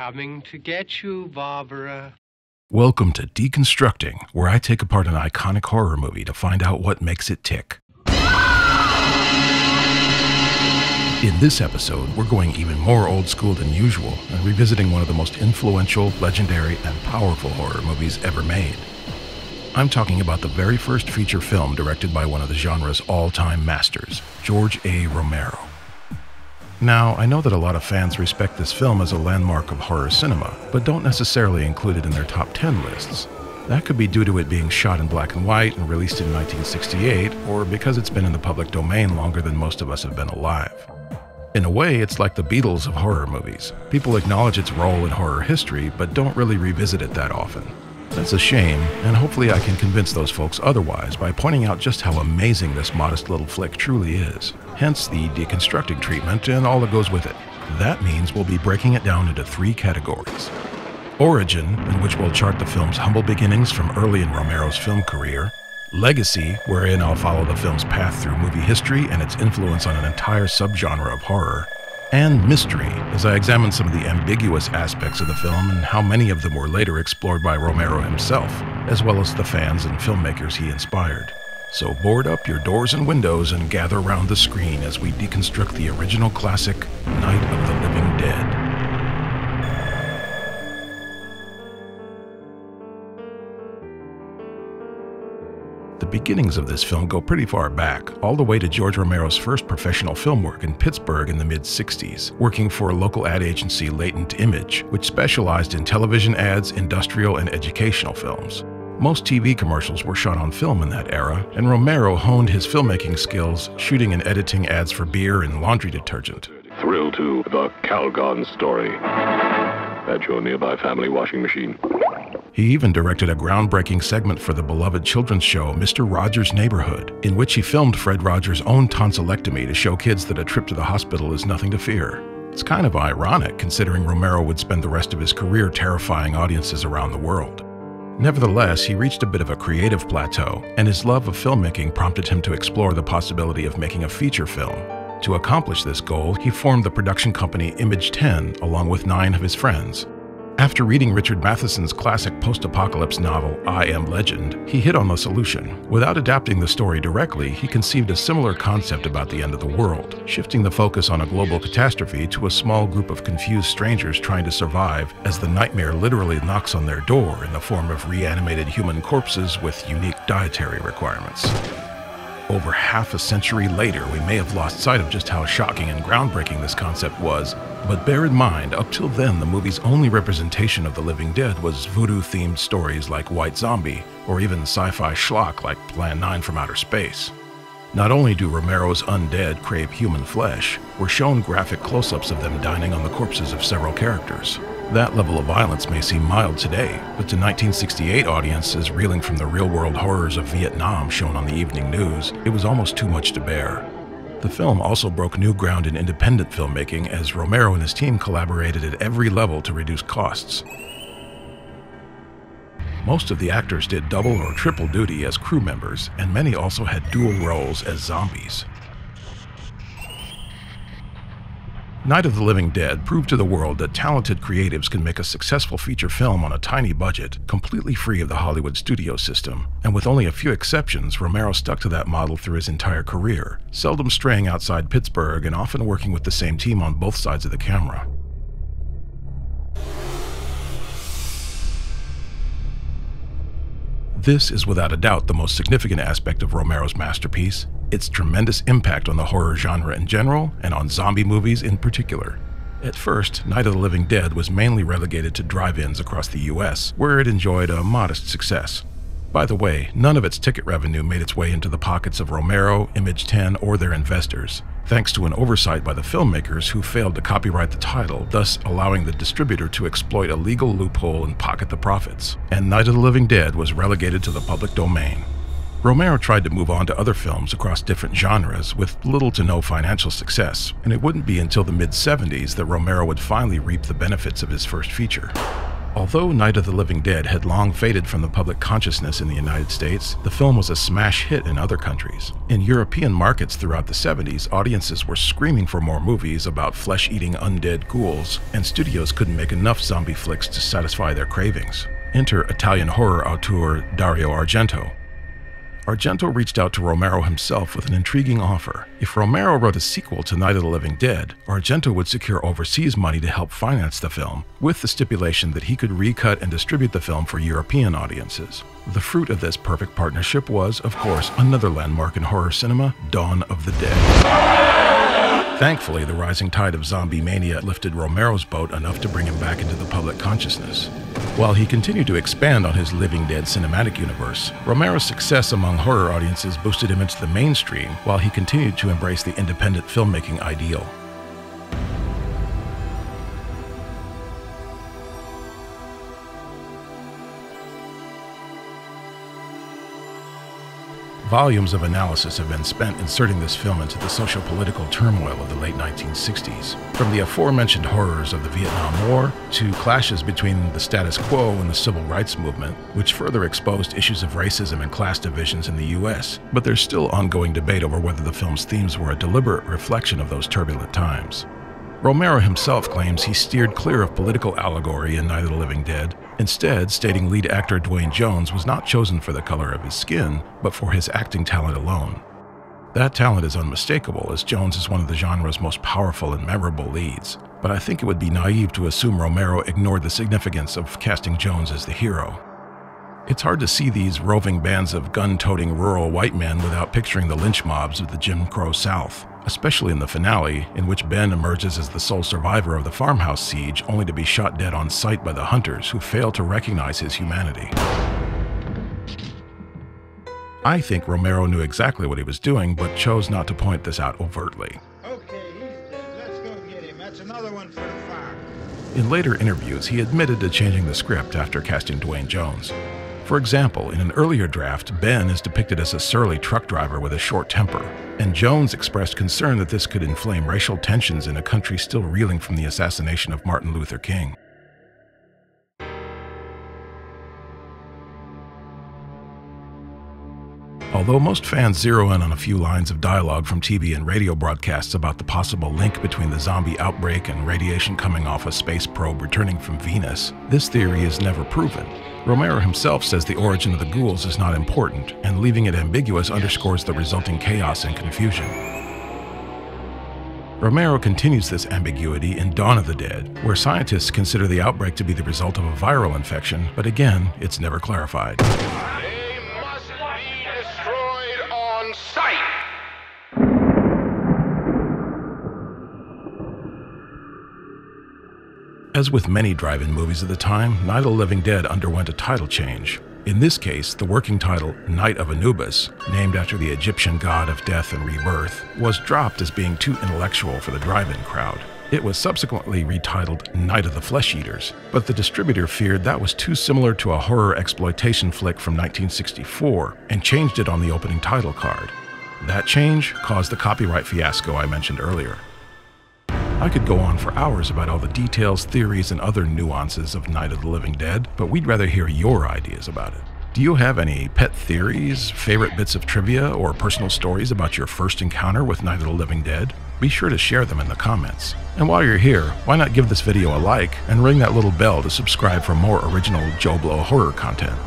coming to get you, Barbara. Welcome to Deconstructing, where I take apart an iconic horror movie to find out what makes it tick. In this episode, we're going even more old school than usual and revisiting one of the most influential, legendary, and powerful horror movies ever made. I'm talking about the very first feature film directed by one of the genre's all-time masters, George A. Romero. Now, I know that a lot of fans respect this film as a landmark of horror cinema, but don't necessarily include it in their top 10 lists. That could be due to it being shot in black and white and released in 1968, or because it's been in the public domain longer than most of us have been alive. In a way, it's like the Beatles of horror movies. People acknowledge its role in horror history, but don't really revisit it that often. That's a shame, and hopefully I can convince those folks otherwise by pointing out just how amazing this modest little flick truly is. Hence the deconstructing treatment and all that goes with it. That means we'll be breaking it down into 3 categories. Origin, in which we'll chart the film's humble beginnings from early in Romero's film career. Legacy, wherein I'll follow the film's path through movie history and its influence on an entire subgenre of horror. And mystery, as I examine some of the ambiguous aspects of the film and how many of them were later explored by Romero himself, as well as the fans and filmmakers he inspired. So board up your doors and windows and gather around the screen as we deconstruct the original classic, Night of the Living Dead. The beginnings of this film go pretty far back, all the way to George Romero's first professional film work in Pittsburgh in the mid-60s, working for a local ad agency, Latent Image, which specialized in television ads, industrial, and educational films. Most TV commercials were shot on film in that era, and Romero honed his filmmaking skills, shooting and editing ads for beer and laundry detergent. Thrill to the Calgon story at your nearby family washing machine. He even directed a groundbreaking segment for the beloved children's show Mr. Rogers' Neighborhood, in which he filmed Fred Rogers' own tonsillectomy to show kids that a trip to the hospital is nothing to fear. It's kind of ironic, considering Romero would spend the rest of his career terrifying audiences around the world. Nevertheless, he reached a bit of a creative plateau, and his love of filmmaking prompted him to explore the possibility of making a feature film. To accomplish this goal, he formed the production company Image 10 along with 9 of his friends. After reading Richard Matheson's classic post-apocalypse novel, I Am Legend, he hit on the solution. Without adapting the story directly, he conceived a similar concept about the end of the world, shifting the focus on a global catastrophe to a small group of confused strangers trying to survive as the nightmare literally knocks on their door in the form of reanimated human corpses with unique dietary requirements. Over half a century later, we may have lost sight of just how shocking and groundbreaking this concept was, but bear in mind, up till then, the movie's only representation of the living dead was voodoo-themed stories like White Zombie, or even sci-fi schlock like Plan 9 from Outer Space. Not only do Romero's undead crave human flesh, we're shown graphic close-ups of them dining on the corpses of several characters. That level of violence may seem mild today, but to 1968 audiences reeling from the real-world horrors of Vietnam shown on the evening news, it was almost too much to bear. The film also broke new ground in independent filmmaking as Romero and his team collaborated at every level to reduce costs. Most of the actors did double or triple duty as crew members, and many also had dual roles as zombies. Night of the Living Dead proved to the world that talented creatives can make a successful feature film on a tiny budget, completely free of the Hollywood studio system, and with only a few exceptions, Romero stuck to that model through his entire career, seldom straying outside Pittsburgh and often working with the same team on both sides of the camera. This is without a doubt the most significant aspect of Romero's masterpiece, its tremendous impact on the horror genre in general and on zombie movies in particular. At first, Night of the Living Dead was mainly relegated to drive-ins across the US, where it enjoyed a modest success. By the way, none of its ticket revenue made its way into the pockets of Romero, Image 10, or their investors, thanks to an oversight by the filmmakers who failed to copyright the title, thus allowing the distributor to exploit a legal loophole and pocket the profits. And Night of the Living Dead was relegated to the public domain. Romero tried to move on to other films across different genres with little to no financial success, and it wouldn't be until the mid-70s that Romero would finally reap the benefits of his first feature. Although Night of the Living Dead had long faded from the public consciousness in the United States, the film was a smash hit in other countries. In European markets throughout the 70s, audiences were screaming for more movies about flesh-eating undead ghouls, and studios couldn't make enough zombie flicks to satisfy their cravings. Enter Italian horror auteur Dario Argento. Argento reached out to Romero himself with an intriguing offer. If Romero wrote a sequel to Night of the Living Dead, Argento would secure overseas money to help finance the film, with the stipulation that he could recut and distribute the film for European audiences. The fruit of this perfect partnership was, of course, another landmark in horror cinema, Dawn of the Dead. Thankfully, the rising tide of zombie mania lifted Romero's boat enough to bring him back into the public consciousness. While he continued to expand on his Living Dead cinematic universe, Romero's success among horror audiences boosted him into the mainstream while he continued to embrace the independent filmmaking ideal. Volumes of analysis have been spent inserting this film into the socio-political turmoil of the late 1960s. From the aforementioned horrors of the Vietnam War to clashes between the status quo and the civil rights movement, which further exposed issues of racism and class divisions in the US. But there's still ongoing debate over whether the film's themes were a deliberate reflection of those turbulent times. Romero himself claims he steered clear of political allegory in Night of the Living Dead, instead stating lead actor Dwayne Jones was not chosen for the color of his skin, but for his acting talent alone. That talent is unmistakable, as Jones is one of the genre's most powerful and memorable leads, but I think it would be naive to assume Romero ignored the significance of casting Jones as the hero. It's hard to see these roving bands of gun-toting rural white men without picturing the lynch mobs of the Jim Crow South, especially in the finale, in which Ben emerges as the sole survivor of the farmhouse siege only to be shot dead on sight by the hunters who fail to recognize his humanity. I think Romero knew exactly what he was doing, but chose not to point this out overtly. Okay, he's dead. Let's go get him. That's another one for the fire. In later interviews, he admitted to changing the script after casting Dwayne Jones. For example, in an earlier draft, Ben is depicted as a surly truck driver with a short temper, and Jones expressed concern that this could inflame racial tensions in a country still reeling from the assassination of Martin Luther King. Although most fans zero in on a few lines of dialogue from TV and radio broadcasts about the possible link between the zombie outbreak and radiation coming off a space probe returning from Venus, this theory is never proven. Romero himself says the origin of the ghouls is not important, and leaving it ambiguous underscores the resulting chaos and confusion. Romero continues this ambiguity in Dawn of the Dead, where scientists consider the outbreak to be the result of a viral infection, but again, it's never clarified. They must be destroyed on sight! As with many drive-in movies at the time, Night of the Living Dead underwent a title change. In this case, the working title, Night of Anubis, named after the Egyptian god of death and rebirth, was dropped as being too intellectual for the drive-in crowd. It was subsequently retitled Night of the Flesh Eaters, but the distributor feared that was too similar to a horror exploitation flick from 1964 and changed it on the opening title card. That change caused the copyright fiasco I mentioned earlier. I could go on for hours about all the details, theories, and other nuances of Night of the Living Dead, but we'd rather hear your ideas about it. Do you have any pet theories, favorite bits of trivia, or personal stories about your first encounter with Night of the Living Dead? Be sure to share them in the comments. And while you're here, why not give this video a like and ring that little bell to subscribe for more original JoBlo horror content?